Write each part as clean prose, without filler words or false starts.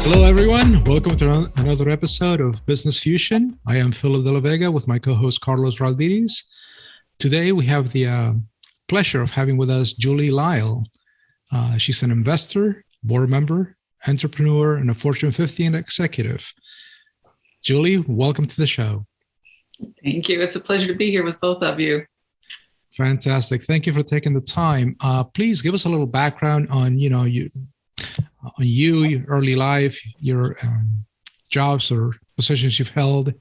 Hello, everyone. Welcome to another episode of Business Fusion. I am Philip de la Vega with my co-host Carlos Raldidis. Today, we have the pleasure of having with us Julie Lyle. She's an investor, board member, entrepreneur, and a Fortune 50 executive. Julie, welcome to the show. Thank you. It's a pleasure to be here with both of you. Fantastic. Thank you for taking the time. Please give us a little background on, your early life, your jobs or positions you've held.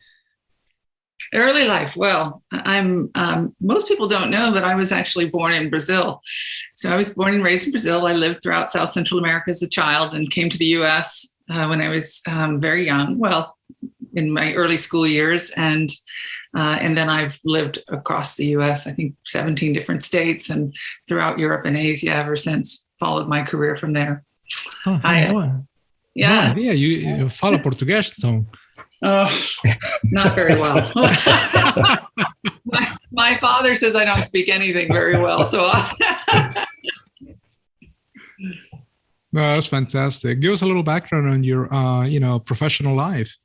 Early life. Well, I'm. Most people don't know, but I was actually born in Brazil. So I was born and raised in Brazil. I lived throughout South Central America as a child and came to the U.S. When I was very young. Well, in my early school years, and then I've lived across the U.S. I think 17 different states and throughout Europe and Asia ever since. Followed my career from there. Oh, no idea. You fala português, então? Oh, not very well. my father says I don't speak anything very well. So No, that's fantastic. Give us a little background on your, professional life.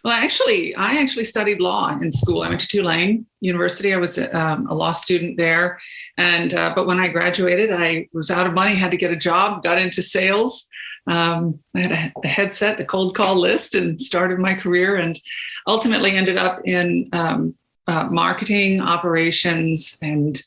Well, I actually studied law in school. I went to Tulane University. I was a law student there. And but when I graduated, I was out of money, had to get a job, got into sales. I had a headset, a cold call list, and started my career and ultimately ended up in marketing operations. And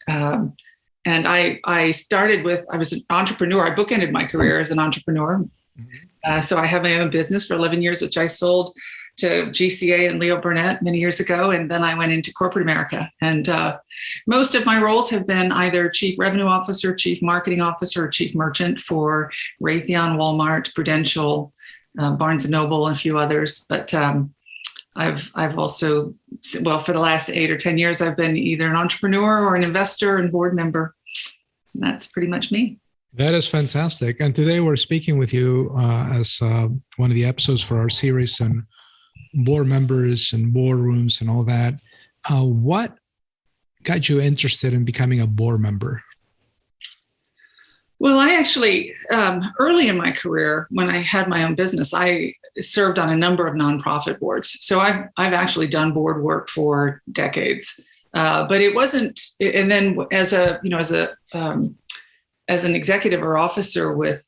I started with, I was an entrepreneur. I bookended my career as an entrepreneur. Mm-hmm. So I have my own business for 11 years, which I sold to GCA and Leo Burnett many years ago. And then I went into corporate America. And most of my roles have been either chief revenue officer, chief marketing officer, or chief merchant for Raytheon, Walmart, Prudential, Barnes & Noble, and a few others. But I've also, well, for the last 8 or 10 years, I've been either an entrepreneur or an investor and board member. And that's pretty much me. That is fantastic. And today we're speaking with you as one of the episodes for our series on board members and boardrooms and all that. What got you interested in becoming a board member? Well, I actually, early in my career, when I had my own business, I served on a number of nonprofit boards. So I've actually done board work for decades, but it wasn't. And then as an executive or officer with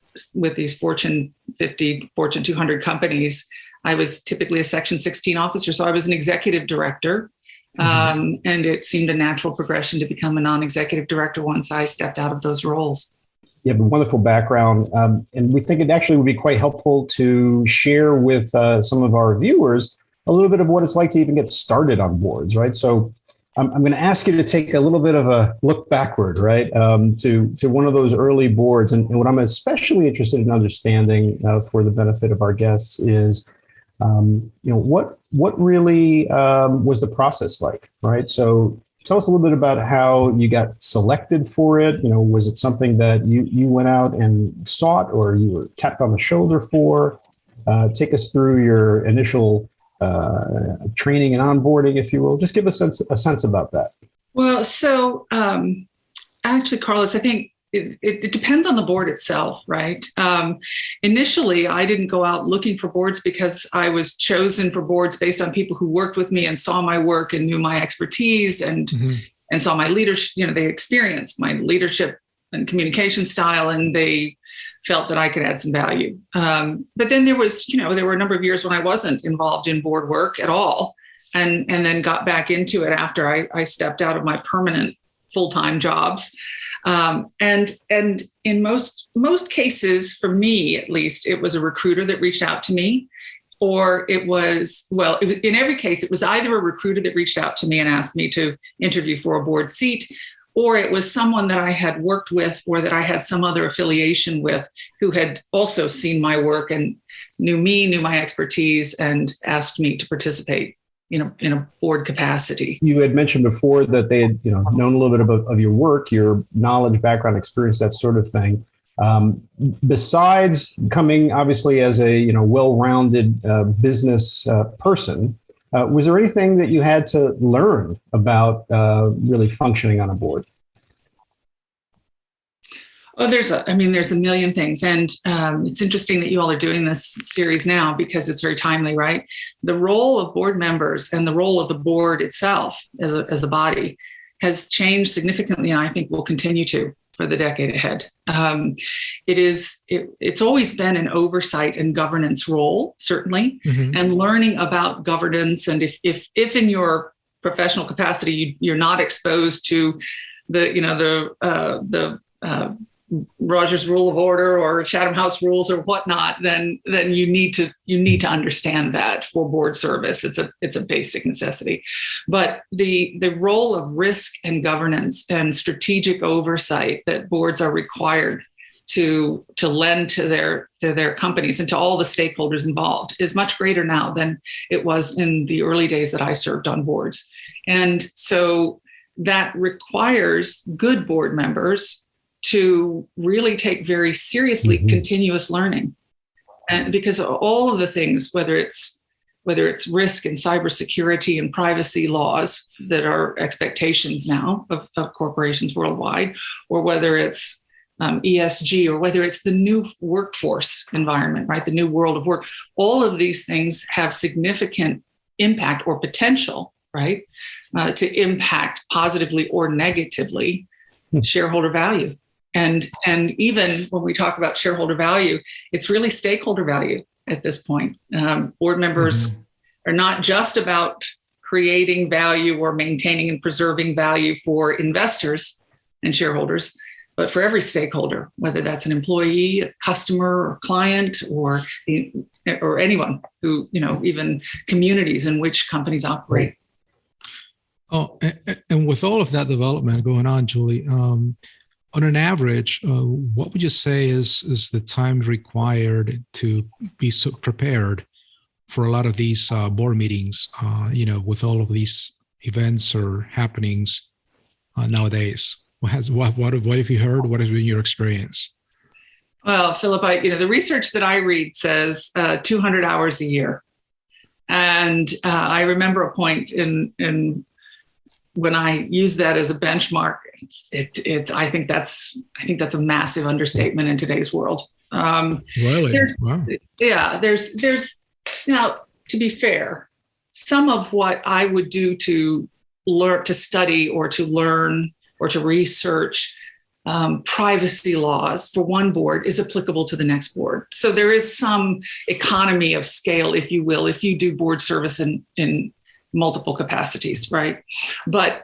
these Fortune 50, Fortune 200 companies, I was typically a Section 16 officer. So I was an executive director. And it seemed a natural progression to become a non-executive director once I stepped out of those roles. You have a wonderful background. And we think it actually would be quite helpful to share with some of our viewers a little bit of what it's like to even get started on boards, right? So I'm going to ask you to take a little bit of a look backward, right, to one of those early boards. And what I'm especially interested in understanding for the benefit of our guests is, what really was the process like, right? So tell us a little bit about how you got selected for it. Was it something that you went out and sought, or you were tapped on the shoulder for? Take us through your initial training and onboarding, if you will. Just give us a sense about that. Well, so actually, Carlos, I think it depends on the board itself, right? Initially, I didn't go out looking for boards because I was chosen for boards based on people who worked with me and saw my work and knew my expertise and saw my leadership. They experienced my leadership and communication style, and they felt that I could add some value. But then there were a number of years when I wasn't involved in board work at all, and then got back into it after I stepped out of my permanent full-time jobs. And in most cases, for me at least, it was a recruiter that reached out to me, or in every case, it was either a recruiter that reached out to me and asked me to interview for a board seat, or it was someone that I had worked with or that I had some other affiliation with who had also seen my work and knew my expertise, and asked me to participate in a board capacity. You had mentioned before that they had known a little bit of your work, your knowledge, background, experience, that sort of thing. Besides coming obviously as a well-rounded business person, was there anything that you had to learn about really functioning on a board? Oh, there's a million things. And it's interesting that you all are doing this series now because it's very timely, right? The role of board members and the role of the board itself as a body has changed significantly, and I think will continue to for the decade ahead. It's always been an oversight and governance role, certainly, and learning about governance. And if in your professional capacity you're not exposed to the Rogers Rule of Order or Chatham House rules or whatnot, then you need to understand that for board service. It's a basic necessity. But the role of risk and governance and strategic oversight that boards are required to lend to their companies and to all the stakeholders involved is much greater now than it was in the early days that I served on boards. And so that requires good board members to really take very seriously continuous learning. And because all of the things, whether it's risk and cybersecurity and privacy laws that are expectations now of corporations worldwide, or whether it's ESG, or whether it's the new workforce environment, right? The new world of work, all of these things have significant impact or potential, right? To impact positively or negatively shareholder value. And even when we talk about shareholder value, it's really stakeholder value at this point. Board members are not just about creating value or maintaining and preserving value for investors and shareholders, but for every stakeholder, whether that's an employee, a customer, or client, or anyone who, even communities in which companies operate. Oh, and with all of that development going on, Julie, on an average, what would you say is the time required to be so prepared for a lot of these board meetings, with all of these events or happenings nowadays? What have you heard? What has been your experience? Well, Philip, the research that I read says 200 hours a year. And I remember a point in when I use that as a benchmark, I think that's a massive understatement in today's world. Really? Wow. Yeah. There's now, to be fair, some of what I would do to learn, to study, or to learn, or to research privacy laws for one board is applicable to the next board. So there is some economy of scale, if you will, if you do board service in multiple capacities, right? But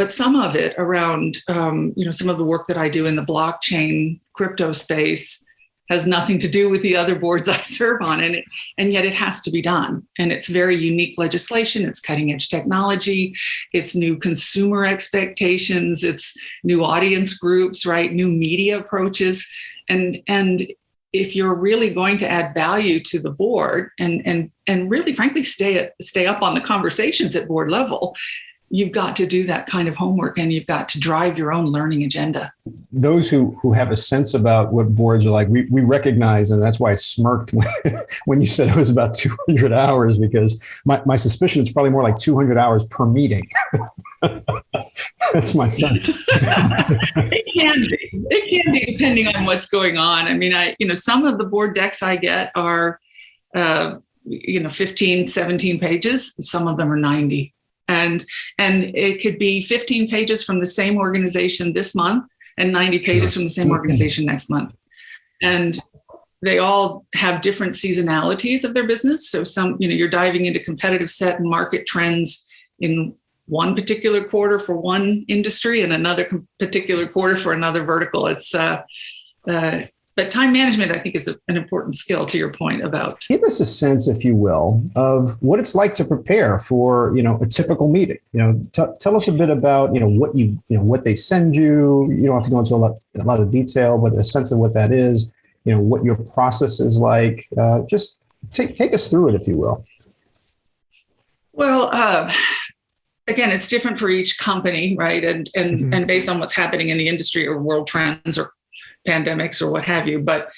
some of it around, some of the work that I do in the blockchain crypto space has nothing to do with the other boards I serve on, and yet it has to be done. And it's very unique legislation. It's cutting edge technology. It's new consumer expectations. It's new audience groups, right? New media approaches, and if you're really going to add value to the board and really, frankly, stay up on the conversations at board level, you've got to do that kind of homework, and you've got to drive your own learning agenda. Those who have a sense about what boards are like, we recognize, and that's why I smirked when you said it was about 200 hours, because my suspicion is probably more like 200 hours per meeting. That's my sense. It can be depending on what's going on. I mean, some of the board decks I get are, 15, 17 pages. Some of them are 90. And it could be 15 pages from the same organization this month and 90 pages from the same organization next month. And they all have different seasonalities of their business. So some, you're diving into competitive set and market trends in one particular quarter for one industry and another particular quarter for another vertical. It's but time management, I think, is an important skill, to your point about. Give us a sense, if you will, of what it's like to prepare for, a typical meeting. Tell us a bit about, what they send you. You don't have to go into a lot of detail, but a sense of what that is, what your process is like. Just take us through it, if you will. Well, again, it's different for each company, right? And based on what's happening in the industry or world trends or pandemics or what have you. But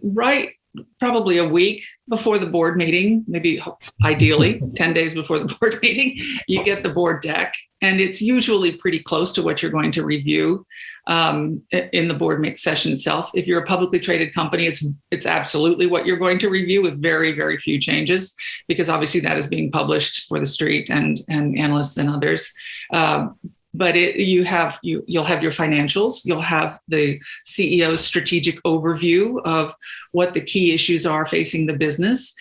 right, probably a week before the board meeting, maybe ideally 10 days before the board meeting, you get the board deck. And it's usually pretty close to what you're going to review. in the board session itself. If you're a publicly traded company, it's absolutely what you're going to review with very, very few changes, because obviously that is being published for the street and analysts and others. But you'll have your financials, you'll have the CEO's strategic overview of what the key issues are facing the business.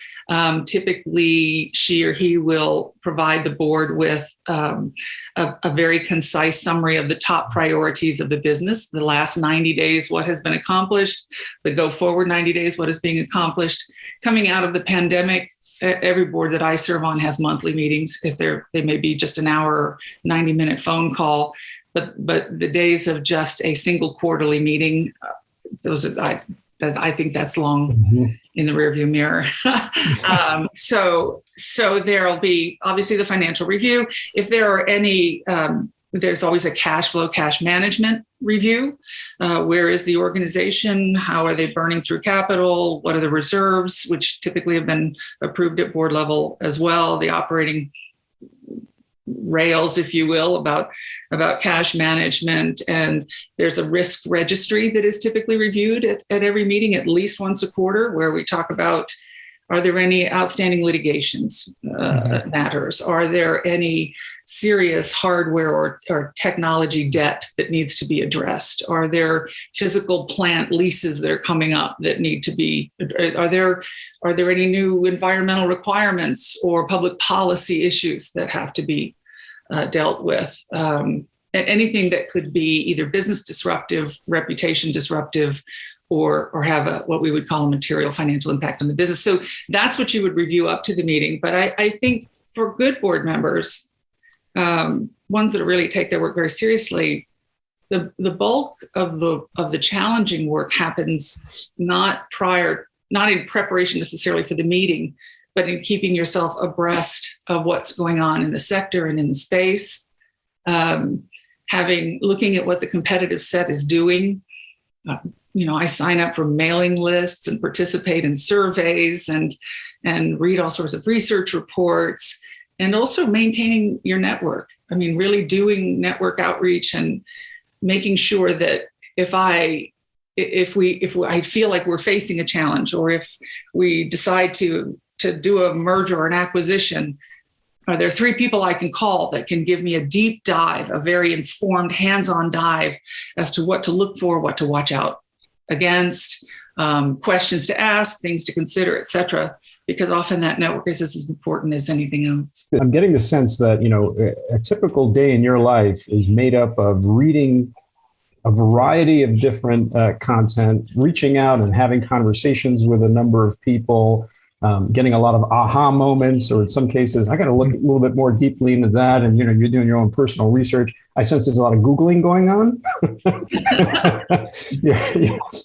Typically, she or he will provide the board with a very concise summary of the top priorities of the business, the last 90 days, what has been accomplished, the go forward 90 days, what is being accomplished. Coming out of the pandemic, every board that I serve on has monthly meetings. If they may be just an hour or 90-minute phone call, but the days of just a single quarterly meeting, I think that's long in the rearview mirror. So there'll be obviously the financial review. If there are any, there's always a cash management review. Where is the organization? How are they burning through capital? What are the reserves, which typically have been approved at board level as well? The operating rails, if you will, about cash management. And there's a risk registry that is typically reviewed at every meeting, at least once a quarter, where we talk about, are there any outstanding litigations matters? Are there any serious hardware or technology debt that needs to be addressed? Are there physical plant leases that are coming up that need to be, are there any new environmental requirements or public policy issues that have to be dealt with? Anything that could be either business disruptive, reputation disruptive, or have what we would call a material financial impact on the business. So that's what you would review up to the meeting. But I think for good board members, ones that really take their work very seriously, the bulk of the challenging work happens not in preparation necessarily for the meeting, but in keeping yourself abreast of what's going on in the sector and in the space, looking at what the competitive set is doing. I sign up for mailing lists and participate in surveys and read all sorts of research reports, and also maintaining your network. I mean, really doing network outreach and making sure that if I feel like we're facing a challenge, or if we decide to do a merger or an acquisition, are there 3 people I can call that can give me a deep dive, a very informed, hands-on dive as to what to look for, what to watch out against, questions to ask, things to consider, et cetera, because often that network is as important as anything else. I'm getting the sense that, a typical day in your life is made up of reading a variety of different content, reaching out and having conversations with a number of people, getting a lot of aha moments, or in some cases, I got to look a little bit more deeply into that. And, you're doing your own personal research. I sense there's a lot of Googling going on.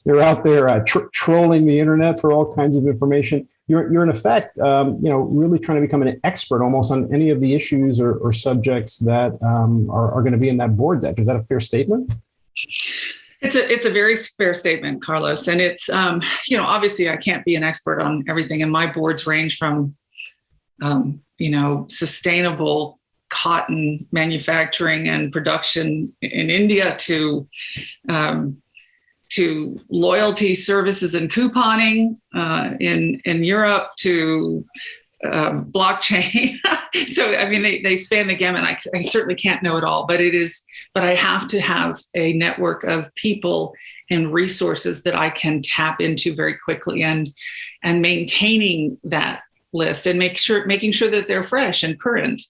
You're out there trolling the internet for all kinds of information. You're in effect, really trying to become an expert almost on any of the issues or subjects that are going to be in that board deck. Is that a fair statement? It's a very fair statement, Carlos. And it's, obviously I can't be an expert on everything. And my boards range from, sustainable cotton manufacturing and production in India to loyalty services and couponing in Europe to blockchain. So, I mean, they span the gamut. I certainly can't know it all, but I have to have a network of people and resources that I can tap into very quickly, and maintaining that list and making sure that they're fresh and current.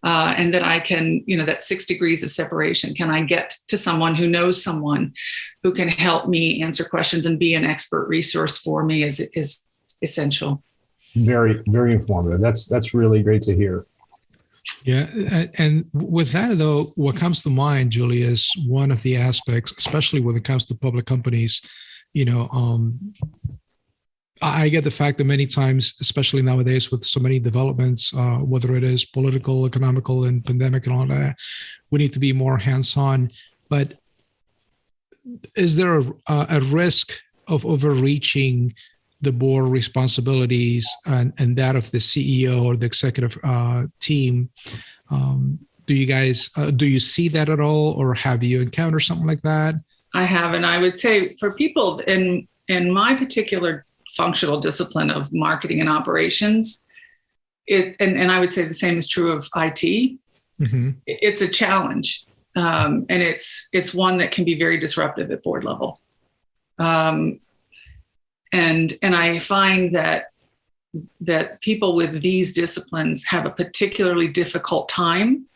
And that I can, that 6 degrees of separation. Can I get to someone who knows someone who can help me answer questions and be an expert resource for me is essential. Very, very informative. That's really great to hear. Yeah. And with that, though, what comes to mind, Julie, is one of the aspects, especially when it comes to public companies, I get the fact that many times, especially nowadays with so many developments, whether it is political, economical, and pandemic and all that, we need to be more hands-on. But is there a risk of overreaching the board responsibilities and that of the CEO or the executive team? Do you guys, do you see that at all, or have you encountered something like that? I have, and I would say for people in my particular functional discipline of marketing and operations, and I would say the same is true of IT. Mm-hmm. It's a challenge, and it's one that can be very disruptive at board level. And I find that people with these disciplines have a particularly difficult time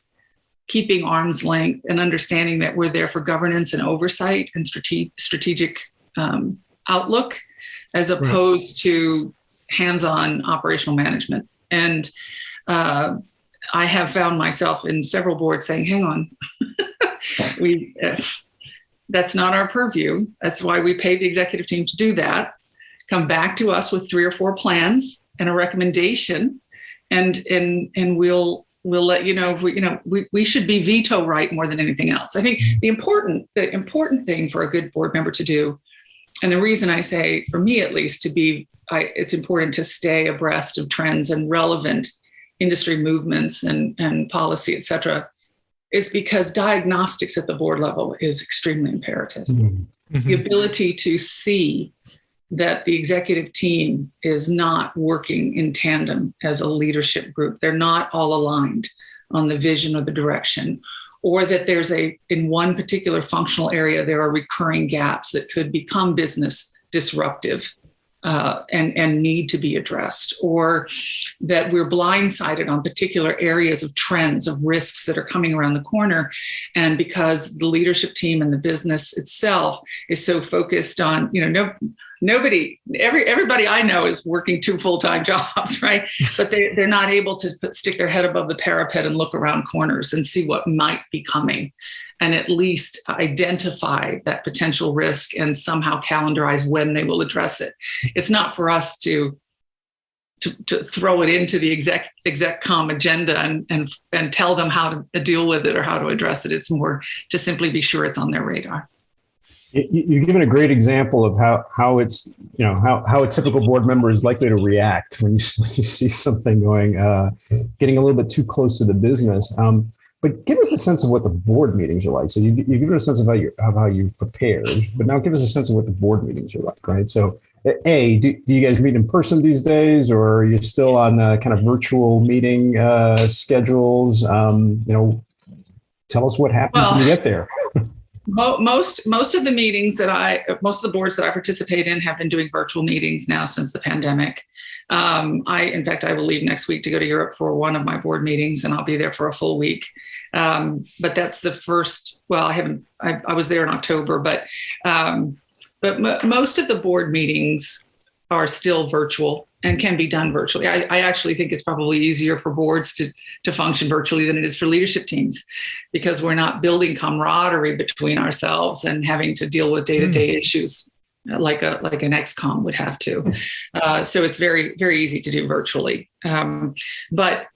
keeping arm's length and understanding that we're there for governance and oversight and strategic outlook, as opposed to hands-on operational management. And I have found myself in several boards saying, hang on, that's not our purview. That's why we pay the executive team to do that. Come back to us with 3 or 4 plans and a recommendation, and we'll let you know if we should be veto right more than anything else. I think the important thing for a good board member to do, and the reason I say, for me at least, it's important to stay abreast of trends and relevant industry movements and policy, et cetera, is because diagnostics at the board level is extremely imperative. Mm-hmm. The ability to see that the executive team is not working in tandem as a leadership group. They're not all aligned on the vision or the direction, or that in one particular functional area, there are recurring gaps that could become business disruptive and need to be addressed, or that we're blindsided on particular areas of trends, of risks that are coming around the corner. And because the leadership team and the business itself is so focused on, everybody I know is working 2 full-time jobs, right? But they're not able to stick their head above the parapet and look around corners and see what might be coming, and at least identify that potential risk and somehow calendarize when they will address it. It's not for us to throw it into the exec comm agenda and tell them how to deal with it or how to address it. It's more to simply be sure it's on their radar. You've given a great example of how it's, how a typical board member is likely to react when you see something getting a little bit too close to the business. But give us a sense of what the board meetings are like. So you give us a sense of how you prepared, but now give us a sense of what the board meetings are like, right? So do you guys meet in person these days, or are you still on kind of virtual meeting schedules? Tell us what happens when you get there. Most of the meetings most of the boards that I participate in have been doing virtual meetings now since the pandemic. In fact, I will leave next week to go to Europe for one of my board meetings, and I'll be there for a full week. But that's the first. Well, I was there in October, but most of the board meetings are still virtual and can be done virtually. I actually think it's probably easier for boards to function virtually than it is for leadership teams, because we're not building camaraderie between ourselves and having to deal with day-to-day issues like an XCOM would have to. So it's very, very easy to do virtually. But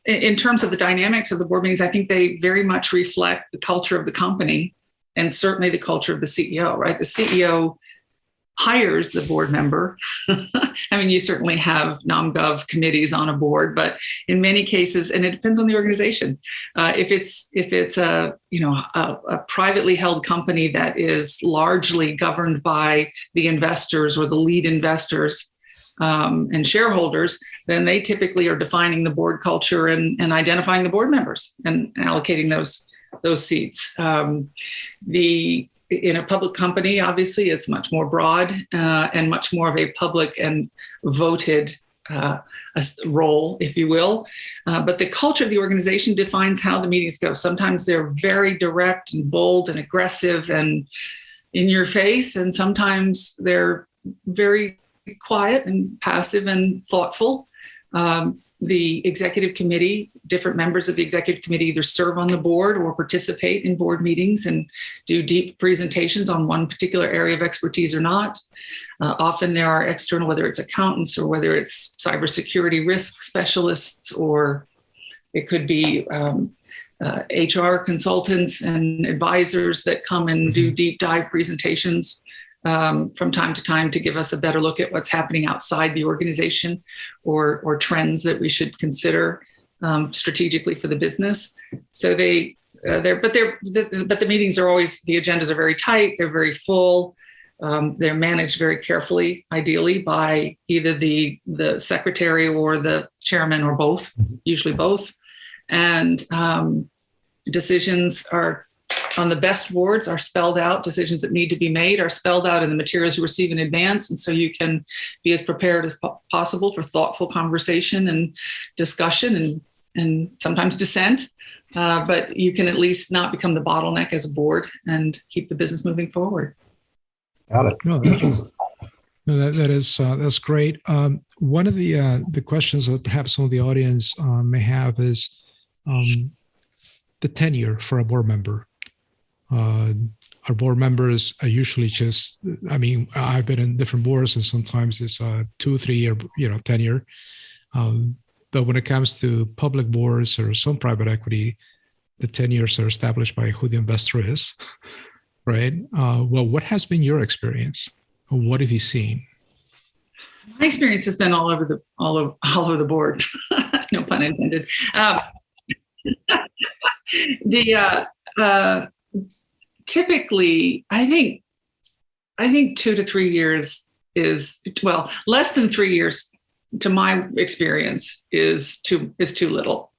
in terms of the dynamics of the board meetings, I think they very much reflect the culture of the company, and certainly the culture of the CEO, right? The CEO hires the board member. I mean, you certainly have nom-gov committees on a board, but in many cases, and it depends on the organization. If it's a privately held company that is largely governed by the investors or the lead investors and shareholders, then they typically are defining the board culture and identifying the board members and allocating those seats. In a public company, obviously, it's much more broad and much more of a public and voted role, if you will. But the culture of the organization defines how the meetings go. Sometimes they're very direct and bold and aggressive and in your face, and sometimes they're very quiet and passive and thoughtful. The executive committee, different members of the executive committee either serve on the board or participate in board meetings and do deep presentations on one particular area of expertise or not. Often there are external, whether it's accountants or whether it's cybersecurity risk specialists, or it could be HR consultants and advisors that come and do deep dive presentations from time to time to give us a better look at what's happening outside the organization or trends that we should consider strategically for the business. So but the meetings are always, the agendas are very tight. They're very full. They're managed very carefully, ideally by either the secretary or the chairman or both, usually both. And decisions are on the best boards are spelled out. Decisions that need to be made are spelled out in the materials you receive in advance. And so you can be as prepared as possible for thoughtful conversation and discussion and sometimes dissent. But you can at least not become the bottleneck as a board and keep the business moving forward. Got it. No, that's great. One of the questions that perhaps some of the audience may have is the tenure for a board member. Our board members are usually just, I mean, I've been in different boards and sometimes it's a 2-3 year, tenure. But when it comes to public boards or some private equity, the tenures are established by who the investor is, right? Well, what has been your experience? Or what have you seen? My experience has been all over the board. No pun intended. Typically, I think 2 to 3 years is, well, less than 3 years, to my experience, is too little.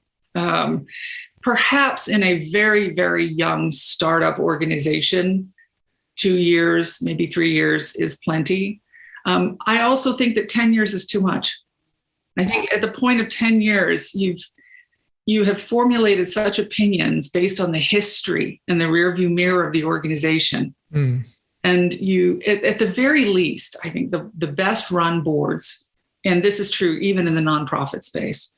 Perhaps in a very, very young startup organization, 2 years, maybe 3 years is plenty. I also think that 10 years is too much. I think at the point of 10 years, you have formulated such opinions based on the history and the rearview mirror of the organization. Mm. And you, at the very least, I think the best run boards, and this is true even in the nonprofit space,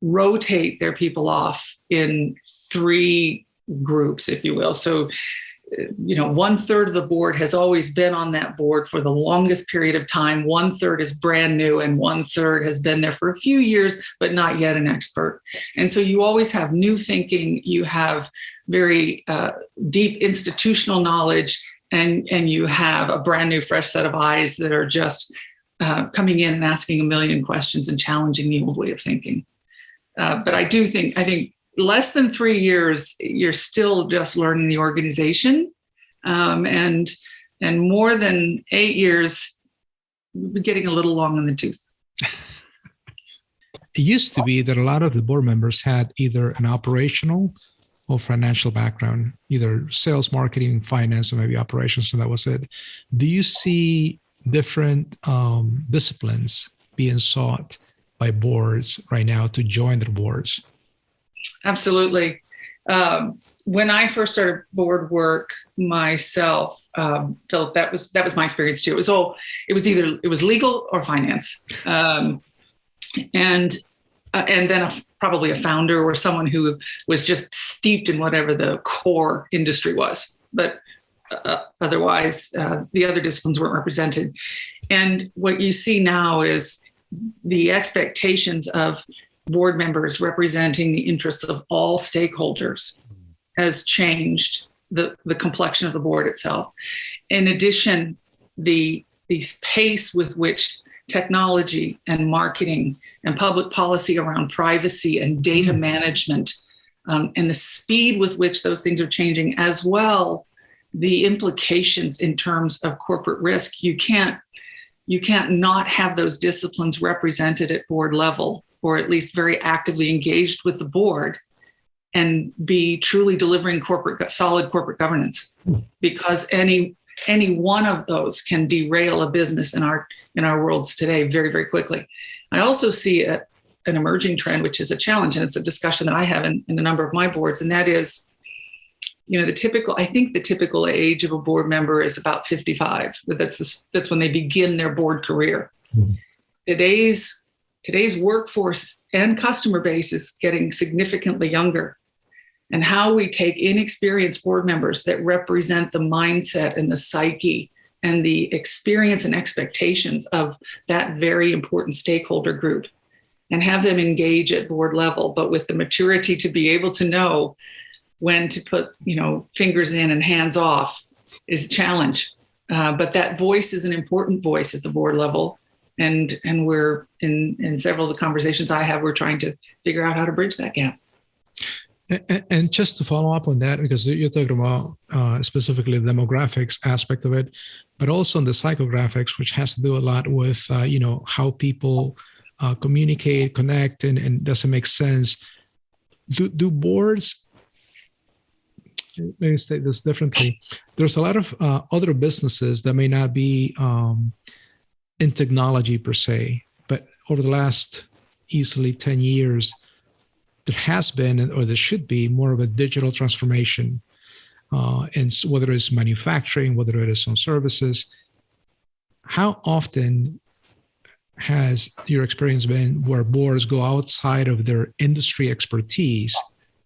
rotate their people off in 3 groups, if you will. So, 1/3 of the board has always been on that board for the longest period of time. 1/3 is brand new and 1/3 has been there for a few years, but not yet an expert. And so you always have new thinking, you have very deep institutional knowledge, and you have a brand new, fresh set of eyes that are just coming in and asking a million questions and challenging the old way of thinking. But I think less than 3 years, you're still just learning the organization. And more than 8 years, we're getting a little long in the tooth. It used to be that a lot of the board members had either an operational or financial background, either sales, marketing, finance, or maybe operations, and that was it. Do you see different disciplines being sought by boards right now to join their boards? Absolutely. When I first started board work myself, Philip, that was my experience too. It was legal or finance, and then probably a founder or someone who was just steeped in whatever the core industry was. But otherwise, the other disciplines weren't represented. And what you see now is the expectations of board members representing the interests of all stakeholders has changed the complexion of the board itself. In addition, the pace with which technology and marketing and public policy around privacy and data management and the speed with which those things are changing, as well the implications in terms of corporate risk. You can't not have those disciplines represented at board level, or at least very actively engaged with the board, and be truly delivering solid corporate governance, because any one of those can derail a business in our worlds today very, very quickly. I also see an emerging trend, which is a challenge, and it's a discussion that I have in a number of my boards, and that is, I think the typical age of a board member is about 55. But that's when they begin their board career. Mm-hmm. Today's workforce and customer base is getting significantly younger. And how we take inexperienced board members that represent the mindset and the psyche and the experience and expectations of that very important stakeholder group and have them engage at board level, but with the maturity to be able to know when to put, fingers in and hands off is a challenge. But that voice is an important voice at the board level. And we're in several of the conversations I have, we're trying to figure out how to bridge that gap. And just to follow up on that, because you're talking about specifically the demographics aspect of it, but also in the psychographics, which has to do a lot with how people communicate, connect, and does it make sense? Do boards? Let me state this differently. There's a lot of other businesses that may not be in technology per se, but over the last easily 10 years, there has been, or there should be, more of a digital transformation. And whether it's manufacturing, whether it is on services, how often has your experience been where boards go outside of their industry expertise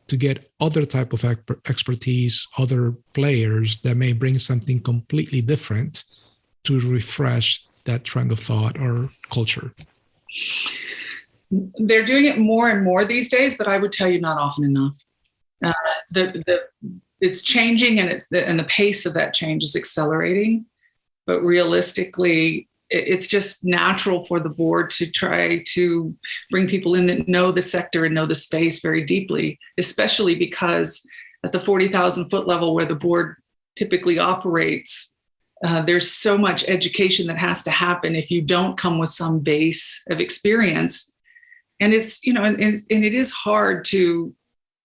to get other type of expertise, other players that may bring something completely different to refresh that trend of thought or culture? They're doing it more and more these days, but I would tell you not often enough. It's changing, and the pace of that change is accelerating. But realistically, it's just natural for the board to try to bring people in that know the sector and know the space very deeply, especially because at the 40,000 foot level where the board typically operates, there's so much education that has to happen if you don't come with some base of experience. And it's, and it is hard to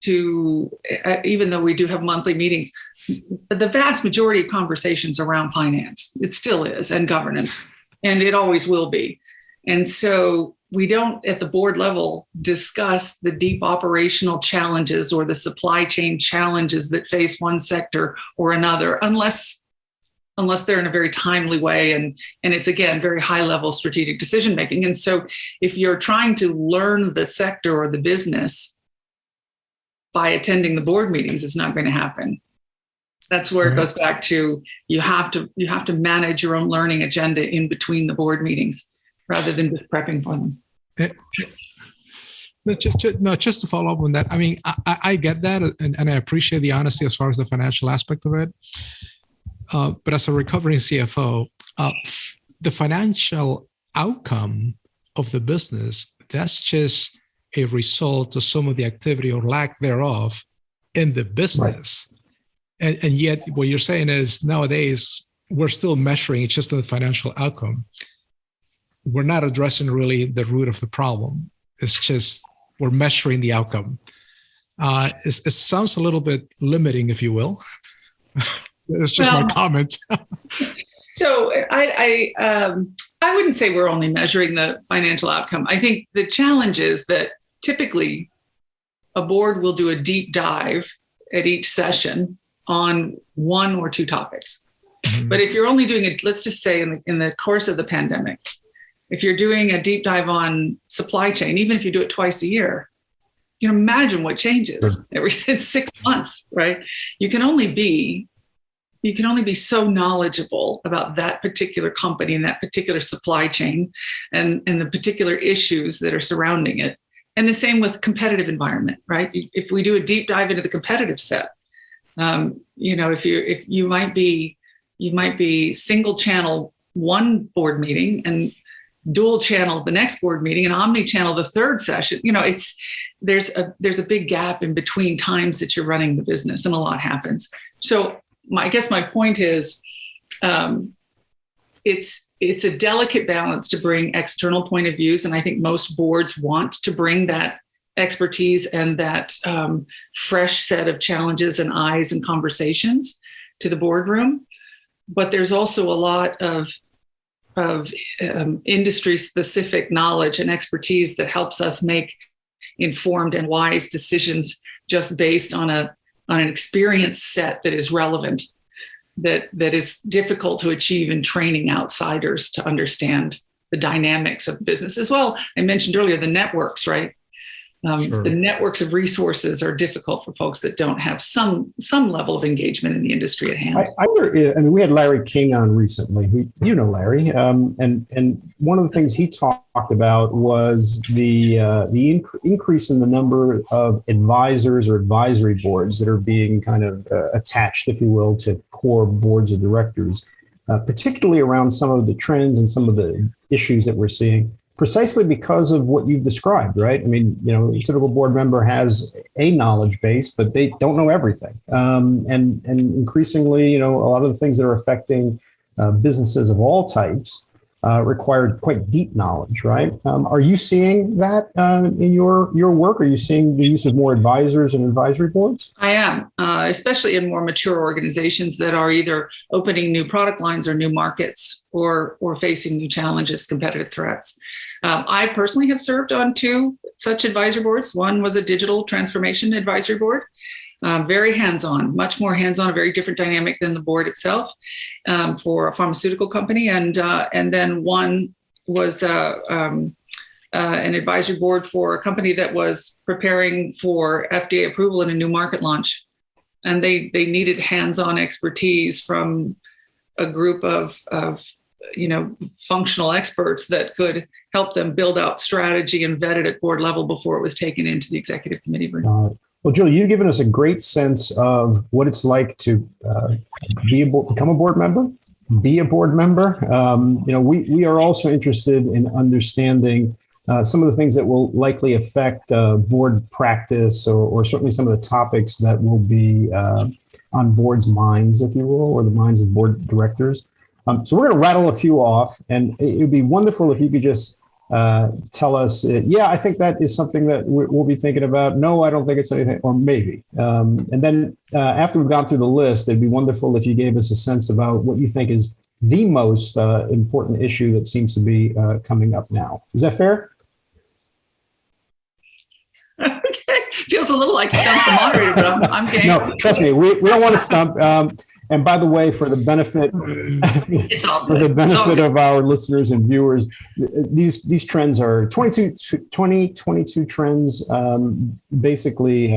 even though we do have monthly meetings, the vast majority of conversations around finance, it still is, and governance, and it always will be. And so we don't, at the board level, discuss the deep operational challenges or the supply chain challenges that face one sector or another, unless they're in a very timely way. And it's, again, very high level strategic decision making. And so if you're trying to learn the sector or the business by attending the board meetings, it's not going to happen. That's where it goes back to you have to manage your own learning agenda in between the board meetings rather than just prepping for them. Just to follow up on that, I mean, I get that, and I appreciate the honesty as far as the financial aspect of it. But as a recovering CFO, the financial outcome of the business, that's just a result of some of the activity or lack thereof in the business. Right. And yet what you're saying is nowadays we're still measuring it's just the financial outcome. We're not addressing really the root of the problem. It's just we're measuring the outcome. It sounds a little bit limiting, if you will. It's just my comment. So I wouldn't say we're only measuring the financial outcome. I think the challenge is that typically a board will do a deep dive at each session on one or two topics. Mm-hmm. But if you're only doing it, let's just say in the course of the pandemic, if you're doing a deep dive on supply chain, even if you do it twice a year, you can imagine what changes every 6 months, right? You can only be so knowledgeable about that particular company and that particular supply chain and the particular issues that are surrounding it. And the same with competitive environment, right? If we do a deep dive into the competitive set, if you might be single channel one board meeting and dual channel the next board meeting and omni-channel the third session. There's a big gap in between times that you're running the business, and a lot happens. So I guess my point is, it's a delicate balance to bring external point of views, and I think most boards want to bring that expertise and that fresh set of challenges and eyes and conversations to the boardroom. But there's also a lot of industry-specific knowledge and expertise that helps us make informed and wise decisions just based on an experience set that is relevant, that is difficult to achieve in training outsiders to understand the dynamics of business as well. I mentioned earlier the networks, right? Sure. The networks of resources are difficult for folks that don't have some level of engagement in the industry at hand. We had Larry King on recently. Larry, and one of the things he talked about was the increase in the number of advisors or advisory boards that are being kind of attached, if you will, to core boards of directors, particularly around some of the trends and some of the issues that we're seeing. precisely because of what you've described, right? I mean, a typical board member has a knowledge base, but they don't know everything. And increasingly, a lot of the things that are affecting businesses of all types required quite deep knowledge, right? Are you seeing that in your work? Are you seeing the use of more advisors and advisory boards? I am, especially in more mature organizations that are either opening new product lines or new markets or facing new challenges, competitive threats. I personally have served on 2 such advisory boards. One was a digital transformation advisory board. Very hands-on, much more hands-on, a very different dynamic than the board itself for a pharmaceutical company. And then one was an advisory board for a company that was preparing for FDA approval in a new market launch. And they needed hands-on expertise from a group of functional experts that could help them build out strategy and vet it at board level before it was taken into the executive committee room. Well, Julie, you've given us a great sense of what it's like to become a board member, be a board member. We are also interested in understanding some of the things that will likely affect board practice or certainly some of the topics that will be on boards' minds, if you will, or the minds of board directors. So we're going to rattle a few off, and it would be wonderful if you could just tell us, I think that is something that we'll be thinking about. No, I don't think it's anything, or maybe. And then after we've gone through the list, it'd be wonderful if you gave us a sense about what you think is the most important issue that seems to be coming up now. Is that fair? Okay, feels a little like stump the moderator, but I'm game. No, trust me, we don't want to stump. And by the way, for the benefit, of our listeners and viewers, these trends are 2022 trends, basically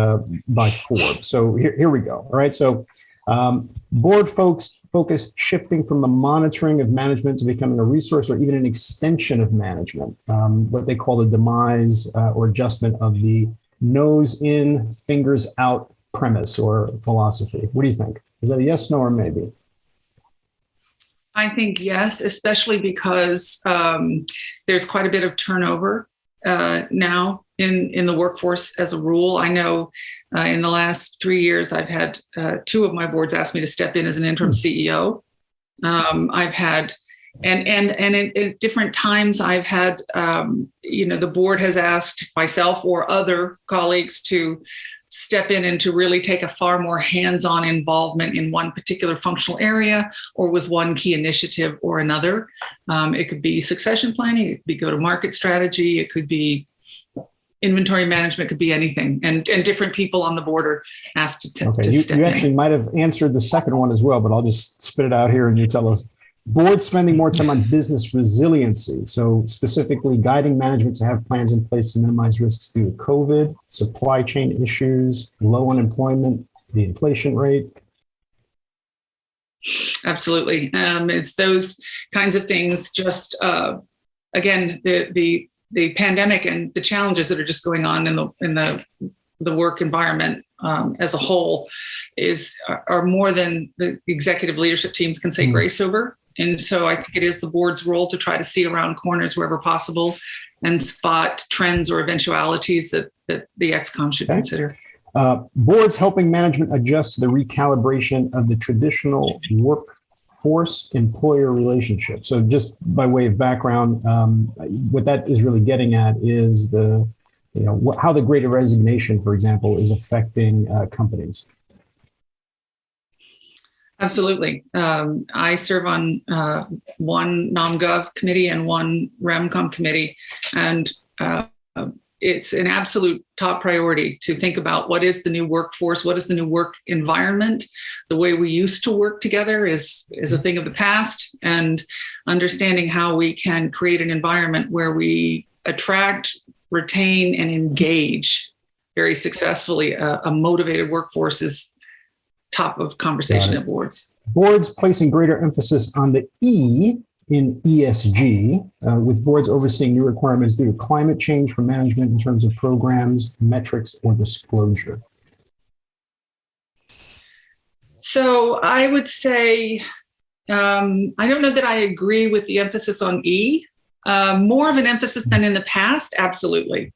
by Forbes. So here we go. All right. So board focus shifting from the monitoring of management to becoming a resource or even an extension of management. What they call the demise or adjustment of the nose in, fingers out premise or philosophy. What do you think? Is that a yes, no, or maybe? I think yes, especially because there's quite a bit of turnover now in the workforce as a rule. I know in the last 3 years, I've had 2 of my boards ask me to step in as an interim CEO. I've had, and at different times I've had, the board has asked myself or other colleagues to step in and to really take a far more hands-on involvement in one particular functional area or with one key initiative or another. It could be succession planning, it could be go-to-market strategy, it could be inventory management, could be anything. And different people on the board are asked to step in. You actually might have answered the second one as well, but I'll just spit it out here and you tell us. Board spending more time on business resiliency. So specifically guiding management to have plans in place to minimize risks due to COVID, supply chain issues, low unemployment, the inflation rate. Absolutely. It's those kinds of things. Just again, the pandemic and the challenges that are just going on in the work environment as a whole are more than the executive leadership teams can say grace over. And so I think it is the board's role to try to see around corners wherever possible and spot trends or eventualities that the ExCom should consider. Boards helping management adjust to the recalibration of the traditional workforce employer relationship. So just by way of background, what that is really getting at is how the Great Resignation, for example, is affecting companies. Absolutely. I serve on one NomGov committee and one REMCom committee, and it's an absolute top priority to think about what is the new workforce, what is the new work environment. The way we used to work together is a thing of the past, and understanding how we can create an environment where we attract, retain, and engage very successfully a motivated workforce is top of conversation at boards. Boards placing greater emphasis on the E in ESG, with boards overseeing new requirements due to climate change for management in terms of programs, metrics, or disclosure. So I would say, I don't know that I agree with the emphasis on E. More of an emphasis than in the past, absolutely,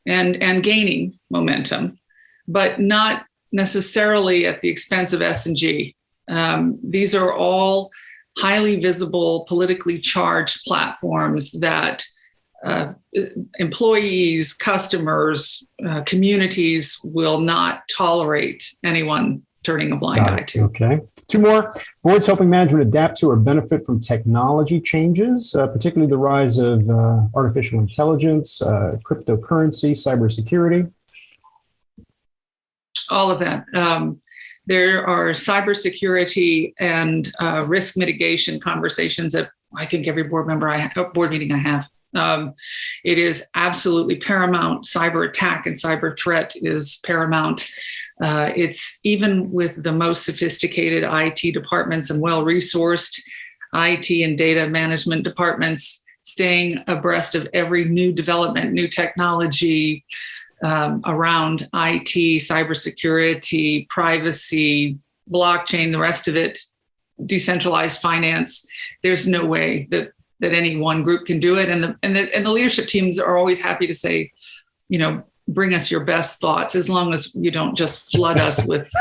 and gaining momentum, but not necessarily at the expense of S&G. These are all highly visible, politically charged platforms that employees, customers, communities will not tolerate anyone turning a blind eye to. Okay. Two more. Boards helping management adapt to or benefit from technology changes, particularly the rise of artificial intelligence, cryptocurrency, cybersecurity. All of that. There are cybersecurity and risk mitigation conversations at, I think, every board meeting I have. It is absolutely paramount. Cyber attack and cyber threat is paramount. It's even with the most sophisticated IT departments and well-resourced IT and data management departments, staying abreast of every new development, new technology around IT, cybersecurity, privacy, blockchain, the rest of it, decentralized finance. There's no way that any one group can do it. And the leadership teams are always happy to say, bring us your best thoughts, as long as you don't just flood us with.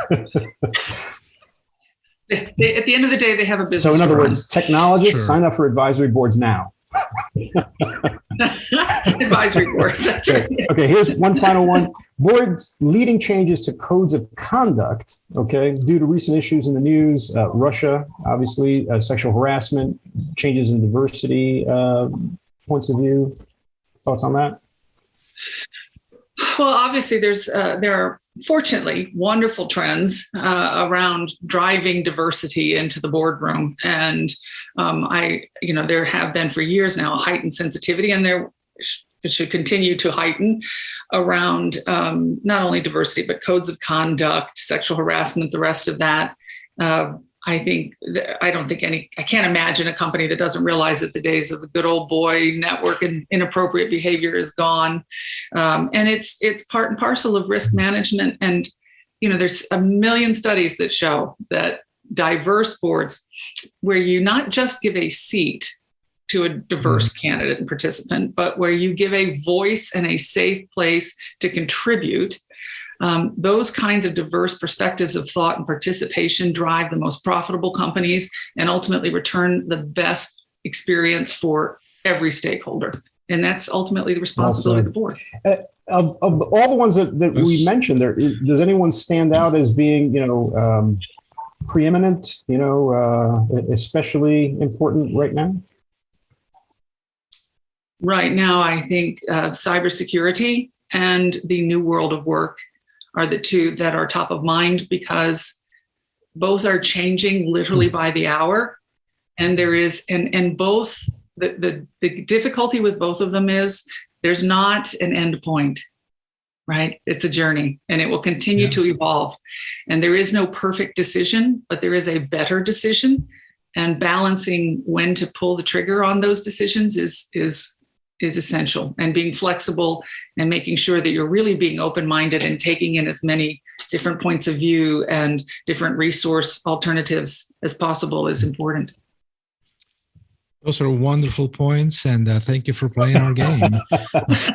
At the end of the day, they have a business. So in other words, technologists sign up for advisory boards now. Advisory boards. That's right. Okay, here's one final one. Boards leading changes to codes of conduct, due to recent issues in the news, Russia, obviously, sexual harassment, changes in diversity, points of view. Thoughts on that? Well, obviously, there are fortunately wonderful trends around driving diversity into the boardroom, and there have been for years now heightened sensitivity, and it should continue to heighten around not only diversity but codes of conduct, sexual harassment, the rest of that. I can't imagine a company that doesn't realize that the days of the good old boy network and inappropriate behavior is gone. And it's part and parcel of risk management. And, there's a million studies that show that diverse boards, where you not just give a seat to a diverse candidate and participant, but where you give a voice and a safe place to contribute, those kinds of diverse perspectives of thought and participation drive the most profitable companies and ultimately return the best experience for every stakeholder. And that's ultimately the responsibility of the board. Of all the ones that we mentioned, does anyone stand out as being, preeminent, especially important right now? Right now, I think cybersecurity and the new world of work are the two that are top of mind, because both are changing literally by the hour. And there is, and both, the difficulty with both of them is there's not an end point, right? It's a journey, and it will continue to evolve. And there is no perfect decision, but there is a better decision. And balancing when to pull the trigger on those decisions is essential, and being flexible and making sure that you're really being open-minded and taking in as many different points of view and different resource alternatives as possible is important. Those are wonderful points, and thank you for playing our game.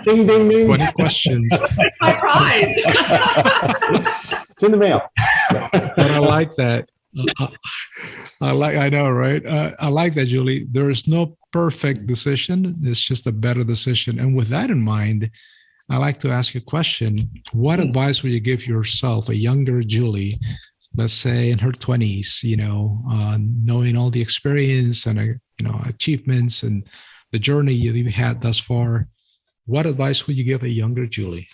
Ding, ding, ding. 20 questions. My prize. It's in the mail. But I like that. I know, right? I like that, Julie. There is no perfect decision. It's just a better decision. And with that in mind, I like to ask you a question. What advice would you give yourself, a younger Julie, let's say in her 20s, knowing all the experience and, achievements and the journey you've had thus far? What advice would you give a younger Julie?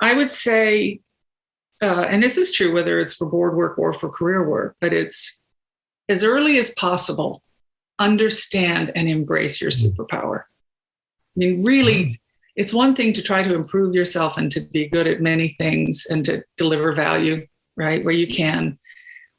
I would say, and this is true whether it's for board work or for career work, but it's as early as possible, understand and embrace your superpower. I mean, really, it's one thing to try to improve yourself and to be good at many things and to deliver value, right, where you can.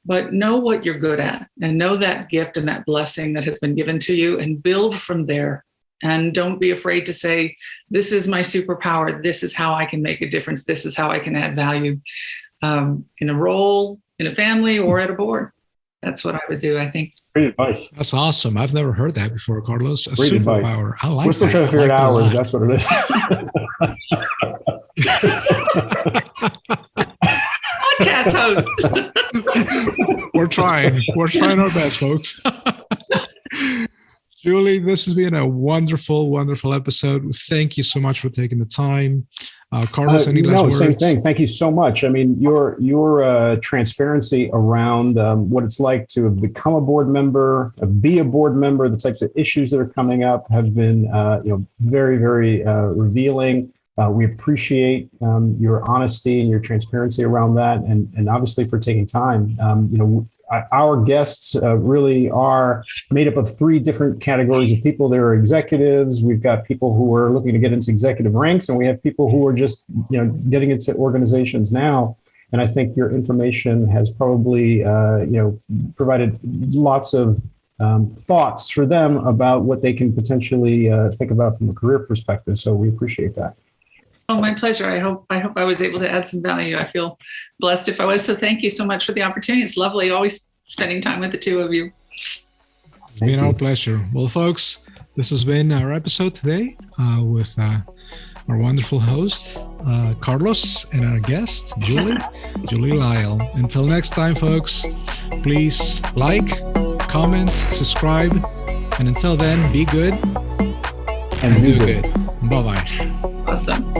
But know what you're good at and know that gift and that blessing that has been given to you, and build from there. And don't be afraid to say, this is my superpower. This is how I can make a difference. This is how I can add value in a role, in a family, or at a board. That's what I would do, I think. Great advice. That's awesome. I've never heard that before, Carlos. A Great advice. superpower. I like We're still that. trying to figure I out like hours. that That's what it is. Podcast host. We're trying. We're trying our best, folks. Julie, this has been a wonderful, wonderful episode. Thank you so much for taking the time. Carlos, any last words? Same thing. Thank you so much. I mean, your transparency around what it's like to become a board member, be a board member, the types of issues that are coming up have been, very, very revealing. We appreciate your honesty and your transparency around that, and obviously for taking time. Our guests really are made up of three different categories of people. There are executives. We've got people who are looking to get into executive ranks, and we have people who are just, getting into organizations now. And I think your information has probably, provided lots of thoughts for them about what they can potentially think about from a career perspective. So we appreciate that. Oh, my pleasure. I hope I was able to add some value. I feel blessed if I was. So thank you so much for the opportunity. It's lovely always spending time with the two of you. It's been our pleasure. Well, folks, this has been our episode today with our wonderful host, Carlos, and our guest, Julie Lyle. Until next time, folks, please like, comment, subscribe, and until then, be good and do good. Bye-bye. Awesome.